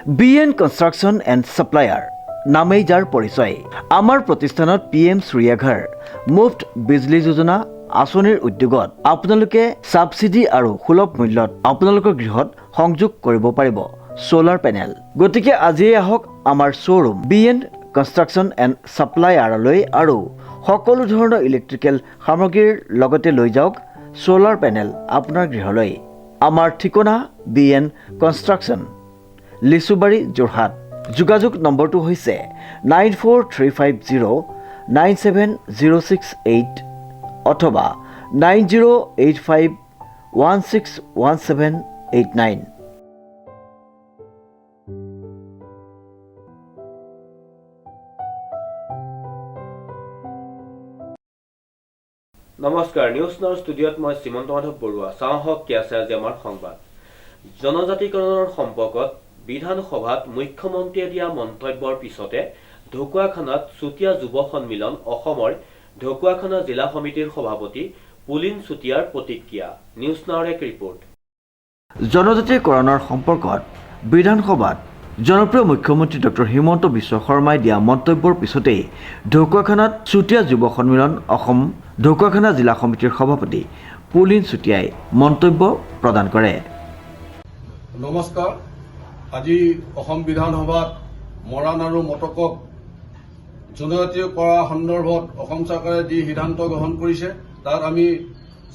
BN Construction and Supplier নামেই যাৰ পৰিচয়। আমাৰ প্ৰতিষ্ঠানত PM সূৰ্যাঘৰ মুফ্ত বিজলী যোজনা আঁচনিৰ উদ্যোগত আপোনালোকে সাবসিডি আৰু সুলভ মূল্যত আপোনালোকৰ গৃহত সংযোগ কৰিব পাৰিব সোলাৰ পেনেল। গতিকে আজিয়ে আহক আমাৰ showroom BN Construction and Supplier লৈ আৰু সকলো ধৰণৰ ইলেক্ট্ৰিকেল সামগ্ৰীৰ লগতে লৈ যাওক সোলাৰ পেনেল আপোনাৰ গৃহলৈ। আমাৰ ঠিকনা BN Construction লিচুবাৰী যোৰহাট। যোগাযোগ নম্বৰটো হৈছে 9435097068 অথবা 9085161789। নমস্কাৰ, নিউজ নাও ষ্টুডিঅ'ত মই শ্ৰীমন্ত মাধৱ বৰুৱা। চাওঁ হওক কি আছে আজি আমাৰ সংবাদ। জনজাতিকৰণৰ সম্পৰ্কত বিধানসভাত মুখ্যমন্ত্ৰীয়ে দিয়া মন্তব্যৰ পিছতে ঢকুৱাখানাত চুতীয়া যুৱ সন্মিলন অসমৰ ঢকুৱাখানা জিলা সমিতিৰ সভাপতি পুলিন চুতীয়াৰ প্ৰতিক্ৰিয়া। নিউজ নাওৰ এক ৰিপৰ্ট। জনজাতিকৰণৰ সম্পৰ্কত বিধানসভাত জনপ্ৰিয় মুখ্যমন্ত্ৰী ডক্টৰ হিমন্ত বিশ্ব শৰ্মাই দিয়া মন্তব্যৰ পিছতেই ঢকুৱাখানাত চুতীয়া যুৱ সন্মিলন অসম ঢকুৱাখানা জিলা সমিতিৰ সভাপতি পুলিন চুতীয়াই মন্তব্য প্ৰদান কৰে। নমস্কাৰ। আজি অসম বিধানসভাত মৰাণ আৰু মটকক জনজাতীয় কৰা সন্দৰ্ভত অসম চৰকাৰে যি সিদ্ধান্ত গ্ৰহণ কৰিছে তাত আমি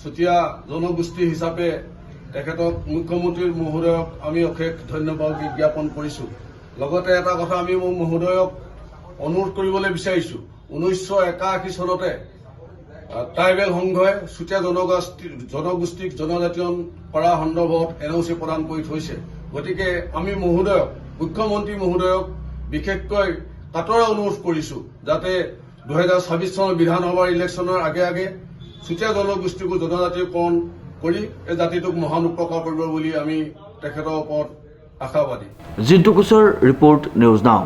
চুতীয়া জনগোষ্ঠী হিচাপে তেখেতক মুখ্যমন্ত্ৰী মহোদয়ক আমি অশেষ ধন্যবাদ জ্ঞাপন কৰিছোঁ। লগতে এটা কথা আমি মহোদয়ক অনুৰোধ কৰিবলৈ বিচাৰিছোঁ, 1981 চনতে ট্ৰাইবেল সংঘই চুতীয়া জনগোষ্ঠীক জনজাতিয়ন কৰা সন্দৰ্ভত NOC প্ৰদান কৰি থৈছে। গতিকে আমি মহোদয়ক মুখ্যমন্ত্ৰী মহোদয়ক বিশেষকৈ কাটৰে অনুৰোধ কৰিছোঁ যাতে 2026 চনৰ বিধানসভাৰ ইলেকশ্যনৰ আগে চুতীয়া জনগোষ্ঠীকো জনজাতিকৰণ কৰি এই জাতিটোক মহান উপকাৰ কৰিব বুলি আমি তেখেতৰ ওপৰত আশাবাদী। Jintu কোচৰ report news now.